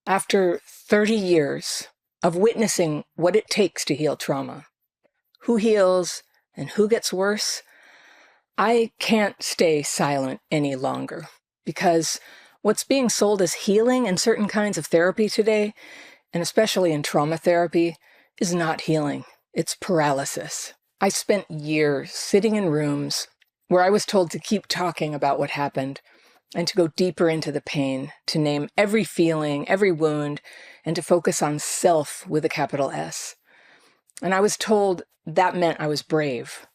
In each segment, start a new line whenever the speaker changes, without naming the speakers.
After 30 years of witnessing what it takes to heal trauma, who heals and who gets worse, I can't stay silent any longer, because what's being sold as healing in certain kinds of therapy today, and especially in trauma therapy, is not healing. It's paralysis. I spent years sitting in rooms where I was told to keep talking about what happened and to go deeper into the pain, to name every feeling, every wound, and to focus on self with a capital S. And I was told that meant I was brave.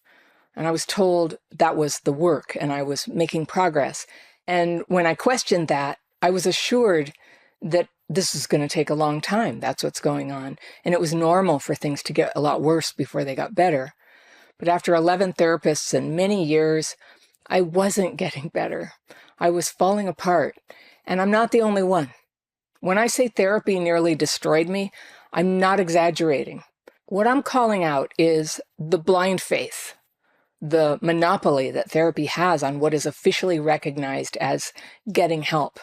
And I was told that was the work and I was making progress. And when I questioned that, I was assured that this is going to take a long time. That's what's going on. And it was normal for things to get a lot worse before they got better. But after 11 therapists and many years, I wasn't getting better. I was falling apart. And I'm not the only one. When I say therapy nearly destroyed me, I'm not exaggerating. What I'm calling out is the blind faith, the monopoly that therapy has on what is officially recognized as getting help.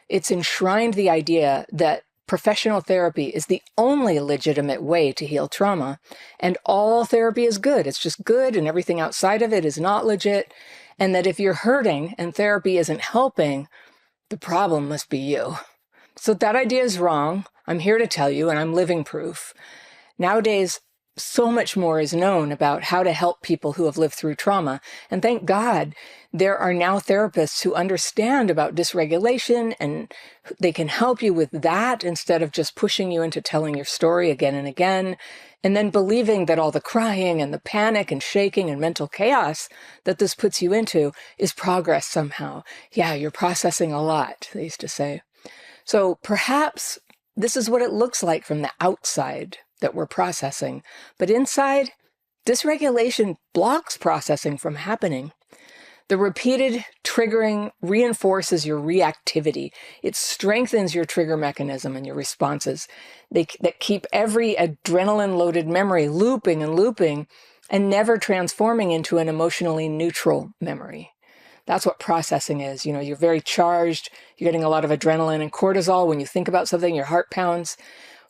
It's enshrined the idea that professional therapy is the only legitimate way to heal trauma, and all therapy is good. It's just good, and everything outside of it is not legit, and that if you're hurting and therapy isn't helping, the problem must be you. So that idea is wrong. I'm here to tell you, and I'm living proof. Nowadays, so much more is known about how to help people who have lived through trauma. And thank God, there are now therapists who understand about dysregulation, and they can help you with that instead of just pushing you into telling your story again and again, and then believing that all the crying and the panic and shaking and mental chaos that this puts you into is progress somehow. Yeah, you're processing a lot, they used to say. So perhaps this is what it looks like from the outside, that we're processing. But inside, dysregulation blocks processing from happening. The repeated triggering reinforces your reactivity. It strengthens your trigger mechanism and your responses that keep every adrenaline-loaded memory looping and looping and never transforming into an emotionally neutral memory. That's what processing is. You know, you're very charged, you're getting a lot of adrenaline and cortisol. When you think about something, your heart pounds.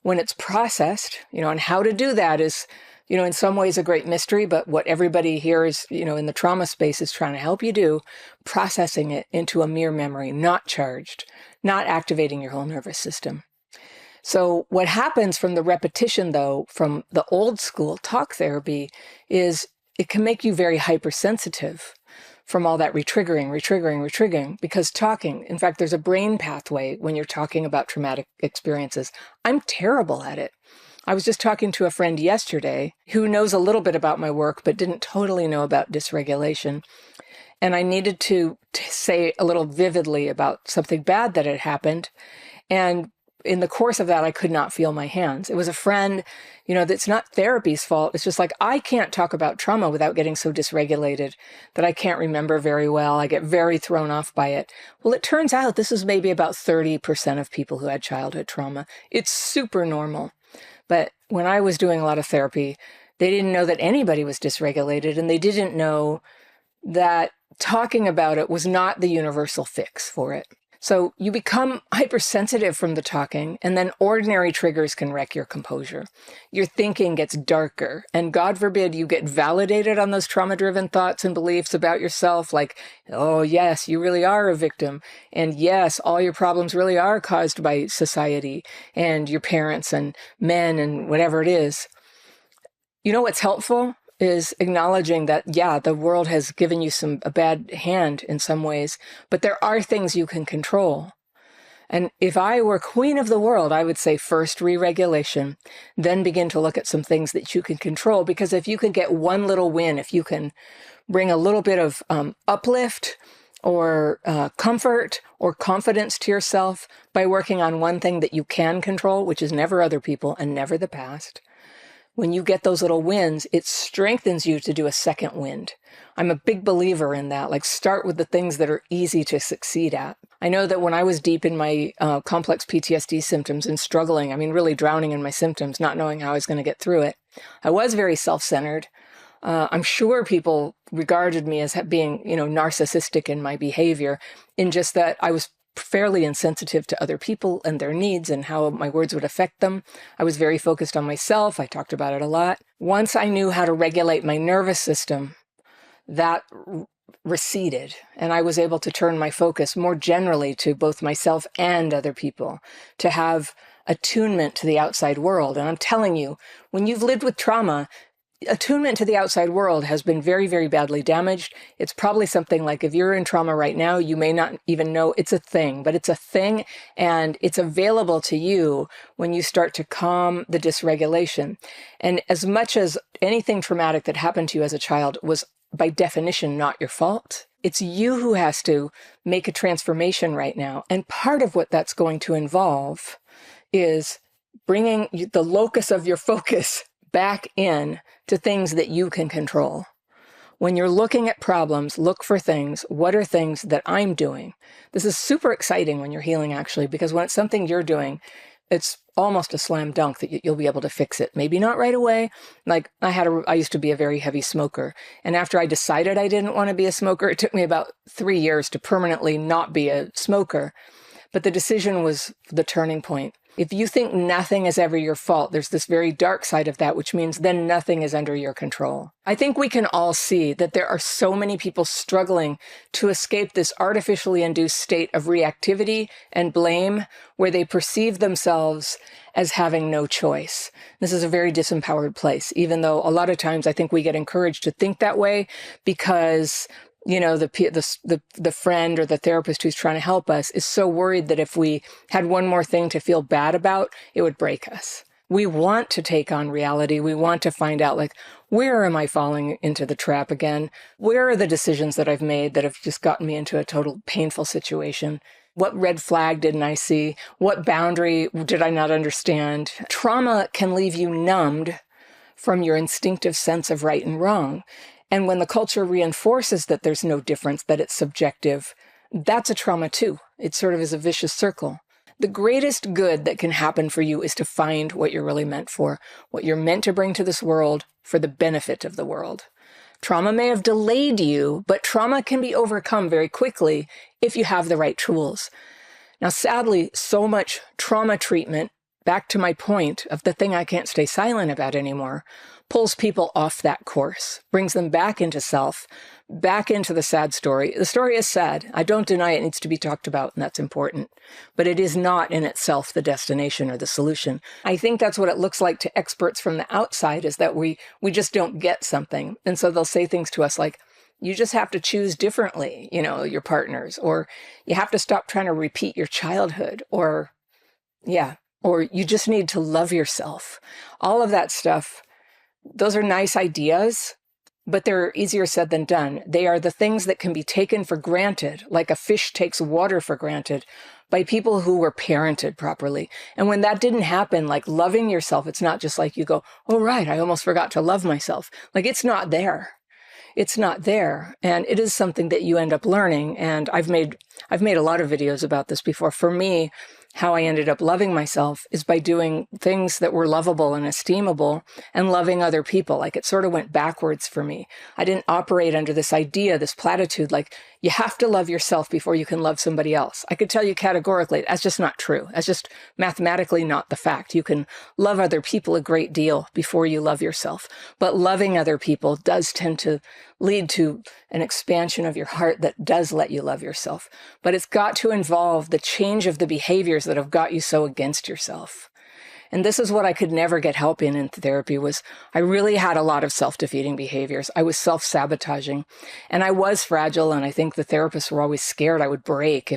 When it's processed, and how to do that is, in some ways a great mystery, but what everybody here is, in the trauma space is trying to help you do, processing it into a mere memory, not charged, not activating your whole nervous system. So what happens from the repetition, though, from the old school talk therapy is it can make you very hypersensitive from all that retriggering, because talking, in fact, there's a brain pathway when you're talking about traumatic experiences. I'm terrible at it. I was just talking to a friend yesterday who knows a little bit about my work, but didn't totally know about dysregulation. And I needed to say a little vividly about something bad that had happened. And in the course of that, I could not feel my hands. It was a friend, that's not therapy's fault. It's just like, I can't talk about trauma without getting so dysregulated that I can't remember very well. I get very thrown off by it. Well, it turns out this is maybe about 30% of people who had childhood trauma. It's super normal. But when I was doing a lot of therapy, they didn't know that anybody was dysregulated, and they didn't know that talking about it was not the universal fix for it. So you become hypersensitive from the talking, and then ordinary triggers can wreck your composure. Your thinking gets darker, and God forbid you get validated on those trauma-driven thoughts and beliefs about yourself, like, oh yes, you really are a victim, and yes, all your problems really are caused by society and your parents and men and whatever it is. You know what's helpful is acknowledging that, yeah, the world has given you a bad hand in some ways, but there are things you can control. And if I were queen of the world, I would say first re-regulation, then begin to look at some things that you can control. Because if you can get one little win, if you can bring a little bit of uplift or comfort or confidence to yourself by working on one thing that you can control, which is never other people and never the past, when you get those little wins, it strengthens you to do a second wind. I'm a big believer in that. Like, start with the things that are easy to succeed at. I know that when I was deep in my complex PTSD symptoms and struggling, really drowning in my symptoms, not knowing how I was going to get through it, I was very self-centered. I'm sure people regarded me as being, narcissistic in my behavior, in just that I was fairly insensitive to other people and their needs and how my words would affect them. I was very focused on myself. I talked about it a lot. Once I knew how to regulate my nervous system, that receded, and I was able to turn my focus more generally to both myself and other people, to have attunement to the outside world. And I'm telling you, when you've lived with trauma, attunement to the outside world has been very, very badly damaged. It's probably something like, if you're in trauma right now, you may not even know it's a thing, but it's a thing, and it's available to you when you start to calm the dysregulation. And as much as anything traumatic that happened to you as a child was by definition not your fault, it's you who has to make a transformation right now. And part of what that's going to involve is bringing the locus of your focus back in to things that you can control. When you're looking at problems, look for things. What are things that I'm doing? This is super exciting when you're healing, actually, because when it's something you're doing, it's almost a slam dunk that you'll be able to fix it. Maybe not right away. Like I used to be a very heavy smoker. And after I decided I didn't want to be a smoker, it took me about 3 years to permanently not be a smoker. But the decision was the turning point. If you think nothing is ever your fault, there's this very dark side of that, which means then nothing is under your control. I think we can all see that there are so many people struggling to escape this artificially induced state of reactivity and blame, where they perceive themselves as having no choice. This is a very disempowered place, even though a lot of times I think we get encouraged to think that way because the friend or the therapist who's trying to help us is so worried that if we had one more thing to feel bad about, it would break us. We want to take on reality. We want to find out, like, where am I falling into the trap again? Where are the decisions that I've made that have just gotten me into a total painful situation? What red flag didn't I see? What boundary did I not understand? Trauma can leave you numbed from your instinctive sense of right and wrong. And when the culture reinforces that there's no difference, that it's subjective, that's a trauma too. It sort of is a vicious circle. The greatest good that can happen for you is to find what you're really meant for, what you're meant to bring to this world for the benefit of the world. Trauma may have delayed you, but trauma can be overcome very quickly if you have the right tools. Now, sadly, so much trauma treatment, back to my point of the thing I can't stay silent about anymore, pulls people off that course, brings them back into self, back into the sad story. The story is sad. I don't deny it needs to be talked about, and that's important. But it is not in itself the destination or the solution. I think that's what it looks like to experts from the outside, is that we just don't get something. And so they'll say things to us like, you just have to choose differently, your partners, or you have to stop trying to repeat your childhood, or you just need to love yourself. All of that stuff. Those are nice ideas, but they're easier said than done. They are the things that can be taken for granted, like a fish takes water for granted, by people who were parented properly. And when that didn't happen, like loving yourself, it's not just like you go, oh, right, I almost forgot to love myself. Like, it's not there. It's not there. And it is something that you end up learning. And I've made a lot of videos about this before. For me, how I ended up loving myself is by doing things that were lovable and esteemable and loving other people. Like, it sort of went backwards for me. I didn't operate under this idea, this platitude, like you have to love yourself before you can love somebody else. I could tell you categorically, that's just not true. That's just mathematically not the fact. You can love other people a great deal before you love yourself. But loving other people does tend to lead to an expansion of your heart that does let you love yourself. But it's got to involve the change of the behaviors that have got you so against yourself. And this is what I could never get help in therapy, was I really had a lot of self-defeating behaviors. I was self-sabotaging, and I was fragile. And I think the therapists were always scared I would break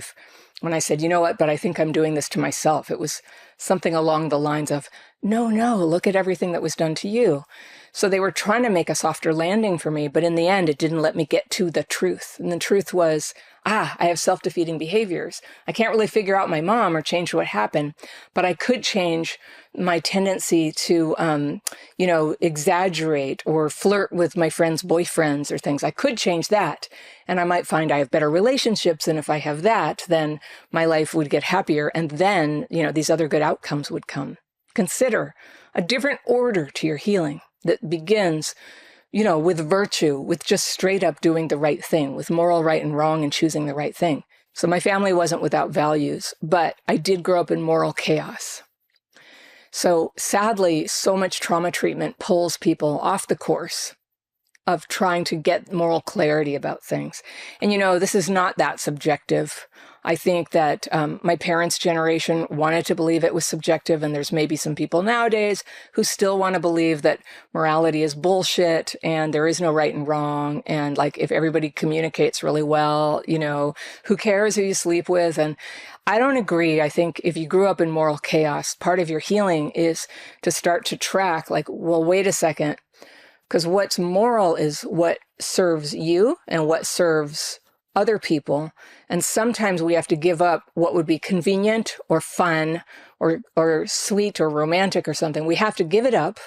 when I said, you know what, but I think I'm doing this to myself. It was something along the lines of, no, look at everything that was done to you. So they were trying to make a softer landing for me, but in the end, it didn't let me get to the truth. And the truth was, I have self-defeating behaviors. I can't really figure out my mom or change what happened, but I could change my tendency to, exaggerate or flirt with my friends' boyfriends or things. I could change that. And I might find I have better relationships. And if I have that, then my life would get happier. And then, these other good outcomes would come. Consider a different order to your healing that begins, with virtue, with just straight up doing the right thing, with moral right and wrong and choosing the right thing. So my family wasn't without values, but I did grow up in moral chaos. So sadly, so much trauma treatment pulls people off the course of trying to get moral clarity about things. And, this is not that subjective. I think that my parents' generation wanted to believe it was subjective, and there's maybe some people nowadays who still want to believe that morality is bullshit and there is no right and wrong. And like, if everybody communicates really well, who cares who you sleep with? And I don't agree. I think if you grew up in moral chaos, part of your healing is to start to track, like, well, wait a second. Because what's moral is what serves you and what serves other people. And sometimes we have to give up what would be convenient or fun or sweet or romantic or something. We have to give it up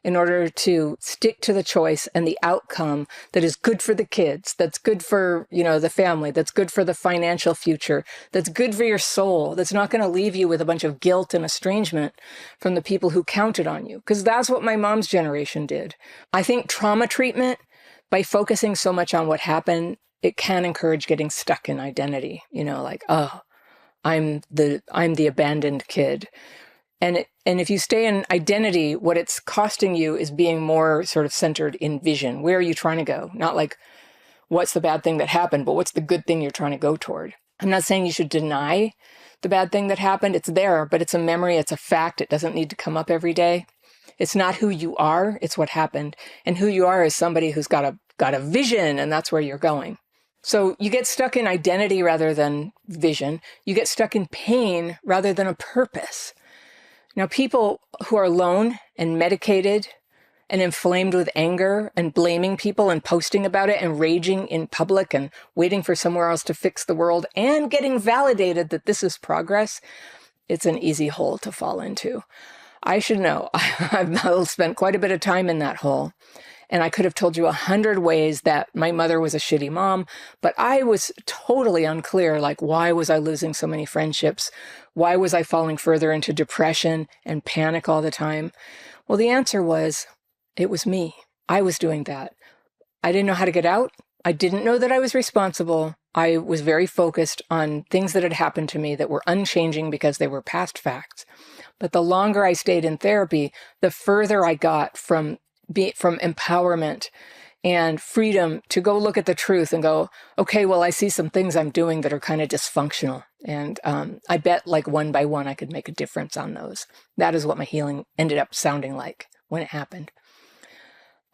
in order to stick to the choice and the outcome that is good for the kids, that's good for, the family, that's good for the financial future, that's good for your soul, that's not going to leave you with a bunch of guilt and estrangement from the people who counted on you. Because that's what my mom's generation did. I think trauma treatment, by focusing so much on what happened, it can encourage getting stuck in identity, like, oh, I'm the abandoned kid. And if you stay in identity, what it's costing you is being more sort of centered in vision. Where are you trying to go? Not like, what's the bad thing that happened, but what's the good thing you're trying to go toward? I'm not saying you should deny the bad thing that happened. It's there, but it's a memory. It's a fact. It doesn't need to come up every day. It's not who you are. It's what happened. And who you are is somebody who's got a vision, and that's where you're going. So you get stuck in identity rather than vision. You get stuck in pain rather than a purpose. Now, people who are alone and medicated and inflamed with anger and blaming people and posting about it and raging in public and waiting for somewhere else to fix the world and getting validated that this is progress, it's an easy hole to fall into. I should know. I've spent quite a bit of time in that hole. And I could have told you 100 ways that my mother was a shitty mom, but I was totally unclear, like, why was I losing so many friendships? Why was I falling further into depression and panic all the time? Well, the answer was, it was me. I was doing that. I didn't know how to get out. I didn't know that I was responsible. I was very focused on things that had happened to me that were unchanging because they were past facts. But the longer I stayed in therapy, the further I got from empowerment and freedom to go look at the truth and go, okay, well, I see some things I'm doing that are kind of dysfunctional. And I bet like one by one, I could make a difference on those. That is what my healing ended up sounding like when it happened.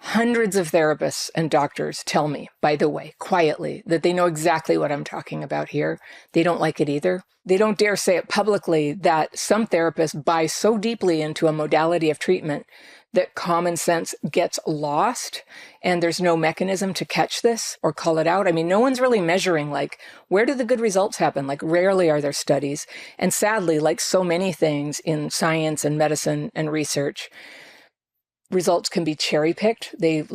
Hundreds of therapists and doctors tell me, by the way, quietly, that they know exactly what I'm talking about here. They don't like it either. They don't dare say it publicly that some therapists buy so deeply into a modality of treatment that common sense gets lost and there's no mechanism to catch this or call it out. I mean, no one's really measuring, like, where do the good results happen? Like, rarely are there studies. And sadly, like so many things in science and medicine and research, results can be cherry-picked. They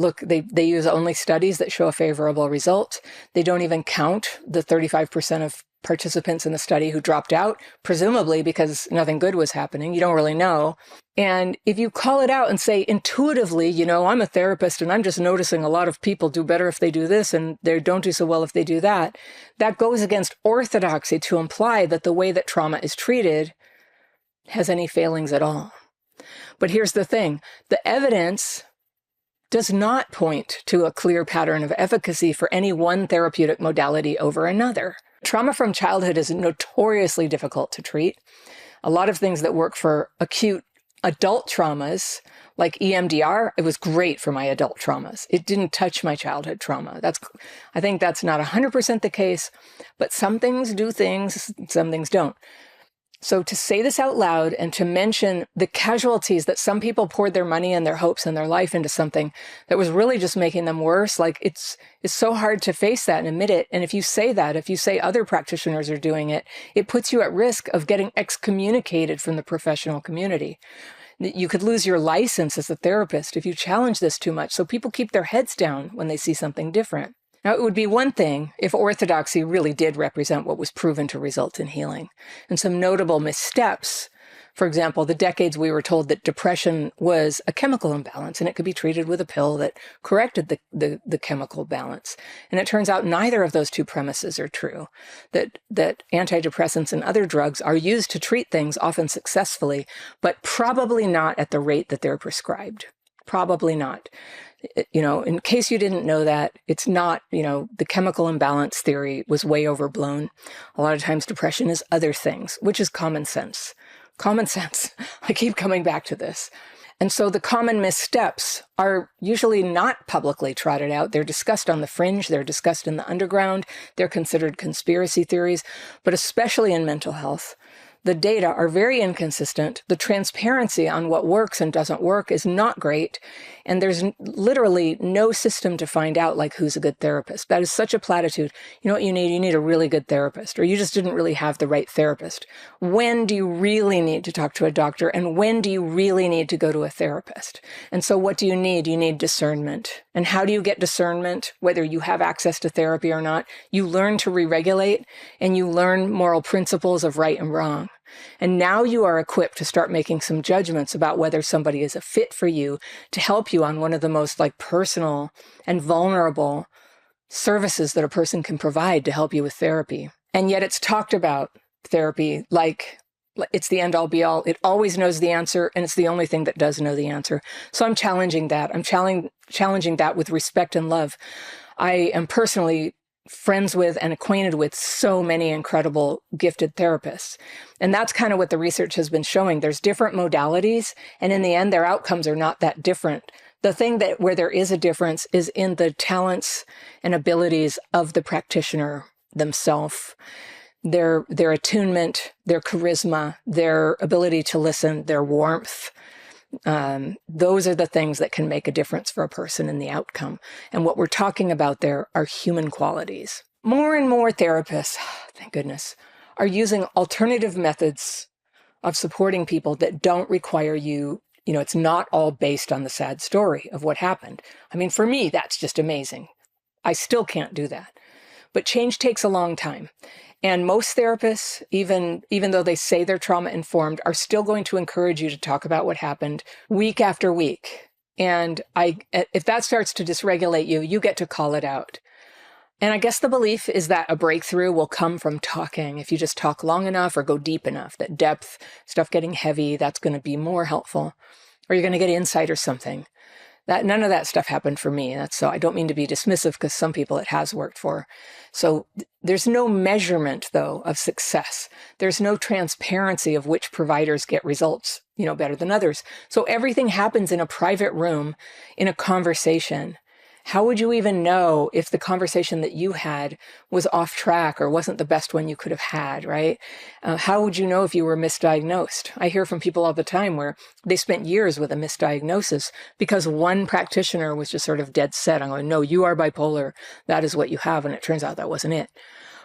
use only studies that show a favorable result. They don't even count the 35% of participants in the study who dropped out, presumably because nothing good was happening. You don't really know. And if you call it out and say intuitively, I'm a therapist and I'm just noticing a lot of people do better if they do this and they don't do so well if they do that, that goes against orthodoxy to imply that the way that trauma is treated has any failings at all. But here's the thing, the evidence does not point to a clear pattern of efficacy for any one therapeutic modality over another. Trauma from childhood is notoriously difficult to treat. A lot of things that work for acute adult traumas, like EMDR, it was great for my adult traumas. It didn't touch my childhood trauma. I think that's not 100% the case, but some things do things, some things don't. So to say this out loud and to mention the casualties that some people poured their money and their hopes and their life into something that was really just making them worse, like it's so hard to face that and admit it. And if you say other practitioners are doing it, it puts you at risk of getting excommunicated from the professional community. You could lose your license as a therapist if you challenge this too much. So people keep their heads down when they see something different. Now, it would be one thing if orthodoxy really did represent what was proven to result in healing. And some notable missteps For example, the decades we were told that depression was a chemical imbalance and it could be treated with a pill that corrected the chemical balance. And it turns out neither of those two premises are true, that antidepressants and other drugs are used to treat things often successfully, but probably not at the rate that they're prescribed. Probably not. In case you didn't know that, it's not, the chemical imbalance theory was way overblown. A lot of times depression is other things, which is common sense. Common sense. I keep coming back to this. And so the common missteps are usually not publicly trotted out. They're discussed on the fringe. They're discussed in the underground. They're considered conspiracy theories, but especially in mental health. The data are very inconsistent. The transparency on what works and doesn't work is not great. And there's literally no system to find out, like, who's a good therapist. That is such a platitude. You know what you need? You need a really good therapist, or you just didn't really have the right therapist. When do you really need to talk to a doctor? And when do you really need to go to a therapist? And so what do you need? You need discernment. And how do you get discernment? Whether you have access to therapy or not, you learn to re-regulate and you learn moral principles of right and wrong. And now you are equipped to start making some judgments about whether somebody is a fit for you to help you on one of the most personal and vulnerable services that a person can provide to help you with therapy. And yet it's talked about therapy like it's the end all be all. It always knows the answer, and it's the only thing that does know the answer. So I'm challenging that. I'm challenging that with respect and love. I am personally friends with and acquainted with so many incredible gifted therapists. And that's kind of what the research has been showing. There's different modalities, and in the end, their outcomes are not that different. The thing where there is a difference is in the talents and abilities of the practitioner themselves, their attunement, their charisma, their ability to listen, their warmth. Those are the things that can make a difference for a person in the outcome. And what we're talking about there are human qualities. More and more therapists, thank goodness, are using alternative methods of supporting people that don't require you. It's not all based on the sad story of what happened. I mean, for me, that's just amazing. I still can't do that. But change takes a long time. And most therapists, even though they say they're trauma-informed, are still going to encourage you to talk about what happened week after week. And if that starts to dysregulate you, you get to call it out. And I guess the belief is that a breakthrough will come from talking. If you just talk long enough or go deep enough, that depth, stuff getting heavy, that's going to be more helpful. Or you're going to get insight or something. None of that stuff happened for me. So I don't mean to be dismissive, because some people it has worked for. So there's no measurement, though, of success. There's no transparency of which providers get results, better than others. So everything happens in a private room, in a conversation. How would you even know if the conversation that you had was off track or wasn't the best one you could have had, right? How would you know if you were misdiagnosed? I hear from people all the time where they spent years with a misdiagnosis because one practitioner was just sort of dead set on going, no, you are bipolar. That is what you have. And it turns out that wasn't it.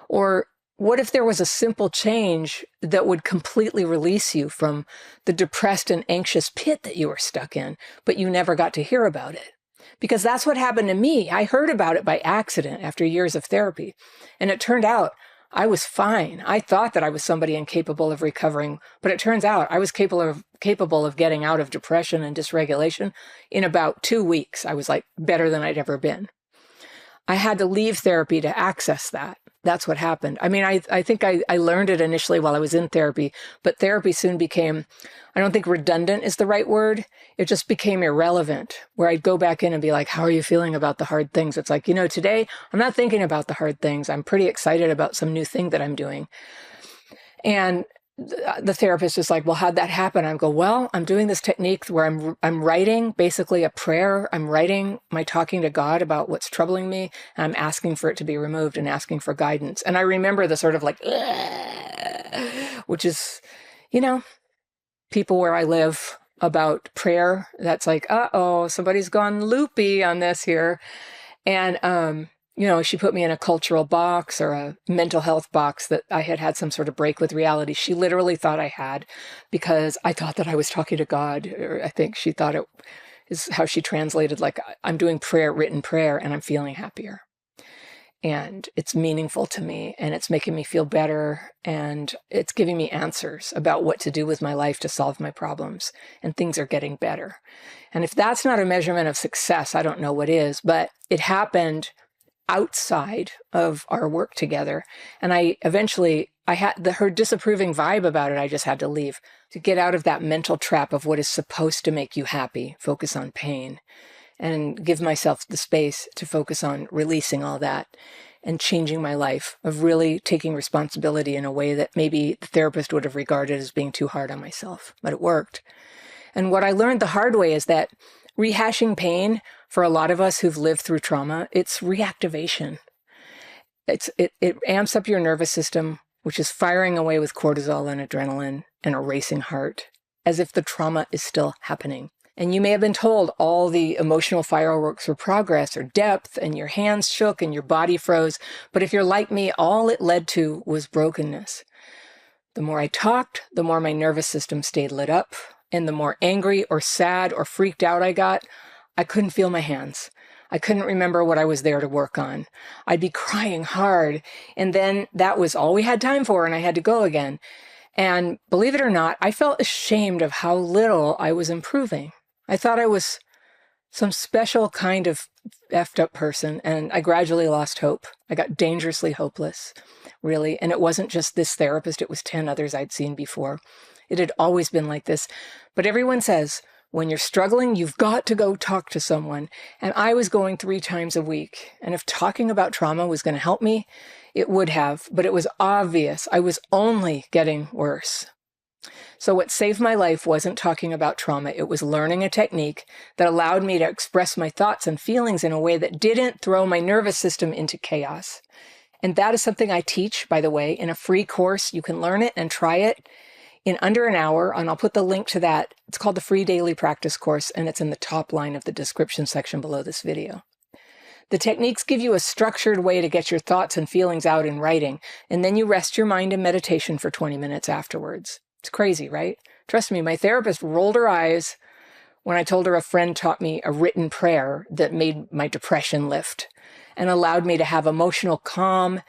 Or what if there was a simple change that would completely release you from the depressed and anxious pit that you were stuck in, but you never got to hear about it? Because that's what happened to me. I heard about it by accident after years of therapy. And it turned out I was fine. I thought that I was somebody incapable of recovering, but it turns out I was capable of getting out of depression and dysregulation in about 2 weeks. I was better than I'd ever been. I had to leave therapy to access that. That's what happened. I mean, I think I learned it initially while I was in therapy, but therapy soon became, I don't think redundant is the right word. It just became irrelevant, where I'd go back in and be like, how are you feeling about the hard things? It's like, today I'm not thinking about the hard things. I'm pretty excited about some new thing that I'm doing. And the therapist is like, well, how'd that happen? I go, well, I'm doing this technique where I'm writing basically a prayer. I'm writing my talking to God about what's troubling me, and I'm asking for it to be removed and asking for guidance. And I remember the sort of which is, people where I live about prayer. That's like, uh-oh, somebody's gone loopy on this here. And, she put me in a cultural box or a mental health box that I had some sort of break with reality. She literally thought I had, because I thought that I was talking to God. Or I think she thought it is how she translated, I'm doing written prayer, and I'm feeling happier. and it's meaningful to me, and it's making me feel better, and it's giving me answers about what to do with my life to solve my problems, and things are getting better. And if that's not a measurement of success, I don't know what is, but it happened outside of our work together. And I had her disapproving vibe about it. I just had to leave to get out of that mental trap of what is supposed to make you happy, focus on pain, and give myself the space to focus on releasing all that and changing my life, of really taking responsibility in a way that maybe the therapist would have regarded as being too hard on myself, but it worked. And what I learned the hard way is that rehashing pain, for a lot of us who've lived through trauma, it's reactivation. It amps up your nervous system, which is firing away with cortisol and adrenaline and a racing heart, as if the trauma is still happening. And you may have been told all the emotional fireworks were progress or depth, and your hands shook and your body froze. But if you're like me, all it led to was brokenness. The more I talked, the more my nervous system stayed lit up. And the more angry or sad or freaked out I got, I couldn't feel my hands. I couldn't remember what I was there to work on. I'd be crying hard. And then that was all we had time for, and I had to go again. And believe it or not, I felt ashamed of how little I was improving. I thought I was some special kind of effed up person, and I gradually lost hope. I got dangerously hopeless, really. And it wasn't just this therapist, it was 10 others I'd seen before. It had always been like this. But everyone says, when you're struggling, you've got to go talk to someone. And I was going 3 times a week. And if talking about trauma was going to help me, it would have. But it was obvious I was only getting worse. So what saved my life wasn't talking about trauma. It was learning a technique that allowed me to express my thoughts and feelings in a way that didn't throw my nervous system into chaos. And that is something I teach, by the way, in a free course. You can learn it and try it in under an hour, and I'll put the link to that. It's called the Free Daily Practice Course, and it's in the top line of the description section below this video. The techniques give you a structured way to get your thoughts and feelings out in writing, and then you rest your mind in meditation for 20 minutes afterwards. It's crazy, right? Trust me, my therapist rolled her eyes when I told her a friend taught me a written prayer that made my depression lift and allowed me to have emotional calm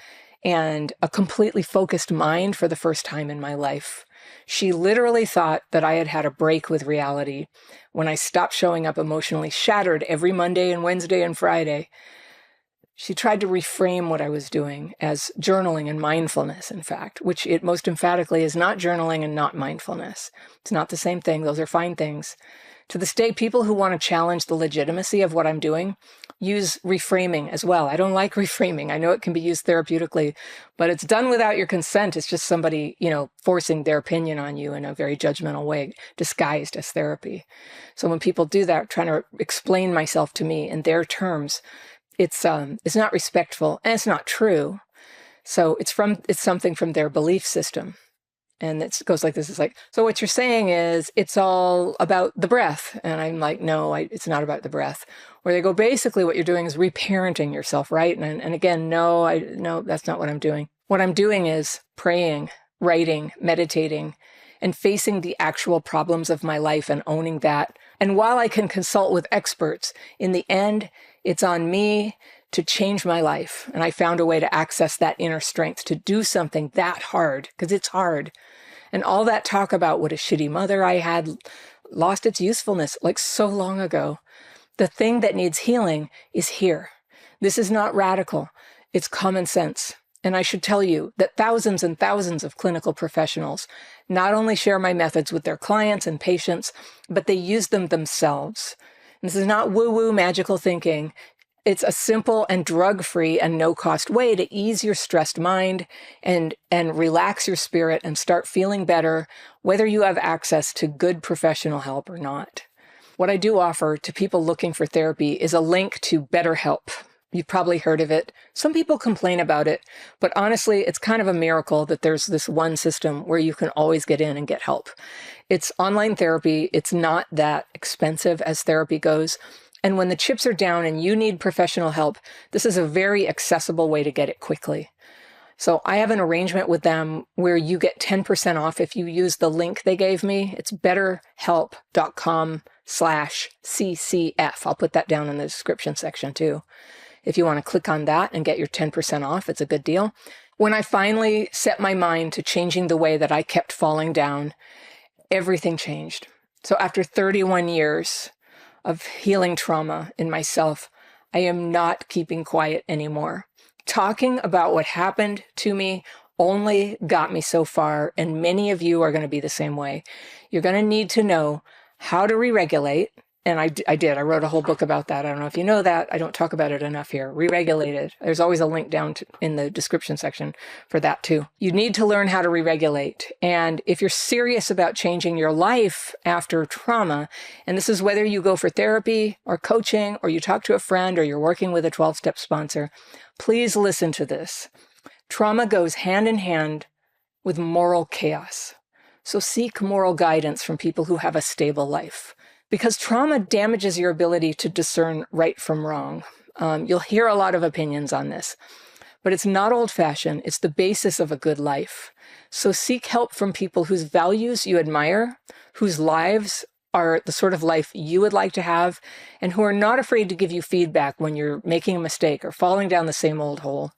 and a completely focused mind for the first time in my life. She literally thought that I had had a break with reality when I stopped showing up emotionally shattered every Monday and Wednesday and Friday. She tried to reframe what I was doing as journaling and mindfulness, in fact, which it most emphatically is not journaling and not mindfulness. It's not the same thing. Those are fine things. To this day, people who want to challenge the legitimacy of what I'm doing use reframing as well. I don't like reframing. I know it can be used therapeutically, but it's done without your consent. It's just somebody, forcing their opinion on you in a very judgmental way, disguised as therapy. So when people do that, trying to explain myself to me in their terms, it's not respectful and it's not true. So it's something from their belief system. And it goes like this. It's like, so what you're saying is it's all about the breath. And I'm like, no, it's not about the breath. Or they go, basically what you're doing is reparenting yourself, right? And again, no, that's not what I'm doing. What I'm doing is praying, writing, meditating, and facing the actual problems of my life and owning that. And while I can consult with experts, in the end, it's on me to change my life. And I found a way to access that inner strength to do something that hard, because it's hard. And all that talk about what a shitty mother I had lost its usefulness like so long ago. The thing that needs healing is here. This is not radical. It's common sense. And I should tell you that thousands and thousands of clinical professionals not only share my methods with their clients and patients, but they use them themselves. And this is not woo-woo magical thinking. It's a simple and drug-free and no-cost way to ease your stressed mind and relax your spirit and start feeling better, whether you have access to good professional help or not. What I do offer to people looking for therapy is a link to BetterHelp. You've probably heard of it. Some people complain about it, but honestly, it's kind of a miracle that there's this one system where you can always get in and get help. It's online therapy. It's not that expensive as therapy goes. And when the chips are down and you need professional help, this is a very accessible way to get it quickly. So I have an arrangement with them where you get 10% off if you use the link they gave me. It's betterhelp.com/CCF. I'll put that down in the description section too. If you want to click on that and get your 10% off, it's a good deal. When I finally set my mind to changing the way that I kept falling down, everything changed. So after 31 years of healing trauma in myself, I am not keeping quiet anymore. Talking about what happened to me only got me so far, and many of you are going to be the same way. You're going to need to know how to re-regulate. And I did. I wrote a whole book about that. I don't know if you know that. I don't talk about it enough here. Re-regulated. There's always a link down in the description section for that too. You need to learn how to re-regulate. And if you're serious about changing your life after trauma, and this is whether you go for therapy or coaching, or you talk to a friend, or you're working with a 12-step sponsor, please listen to this. Trauma goes hand in hand with moral chaos. So seek moral guidance from people who have a stable life. Because trauma damages your ability to discern right from wrong. You'll hear a lot of opinions on this, but it's not old-fashioned. It's the basis of a good life. So seek help from people whose values you admire, whose lives are the sort of life you would like to have, and who are not afraid to give you feedback when you're making a mistake or falling down the same old hole.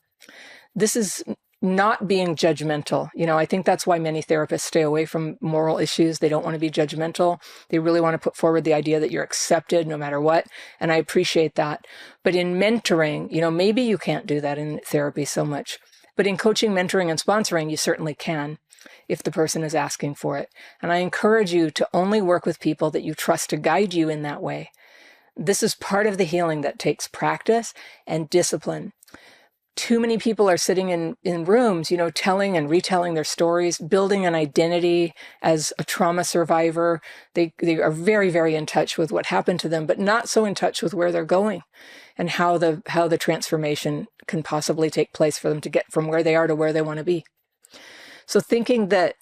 This is not being judgmental. I think that's why many therapists stay away from moral issues. They don't want to be judgmental. They really want to put forward the idea that you're accepted no matter what. And I appreciate that. But in mentoring, maybe you can't do that in therapy so much. But in coaching, mentoring, and sponsoring, you certainly can if the person is asking for it. And I encourage you to only work with people that you trust to guide you in that way. This is part of the healing that takes practice and discipline. Too many people are sitting in rooms, telling and retelling their stories, building an identity as a trauma survivor. They are very, very in touch with what happened to them, but not so in touch with where they're going and how the transformation can possibly take place for them to get from where they are to where they want to be. So thinking that,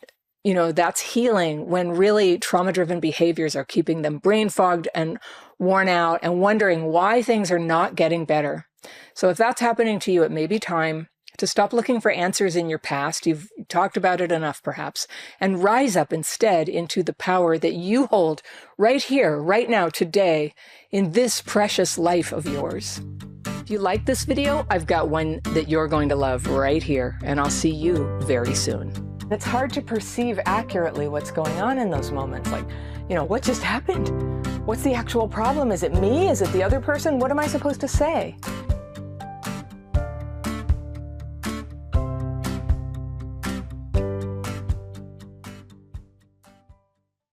that's healing when really trauma-driven behaviors are keeping them brain fogged and worn out and wondering why things are not getting better. So if that's happening to you, it may be time to stop looking for answers in your past. You've talked about it enough, perhaps, and rise up instead into the power that you hold right here, right now, today, in this precious life of yours. If you like this video, I've got one that you're going to love right here, and I'll see you very soon. It's hard to perceive accurately what's going on in those moments. Like, what just happened? What's the actual problem? Is it me? Is it the other person? What am I supposed to say?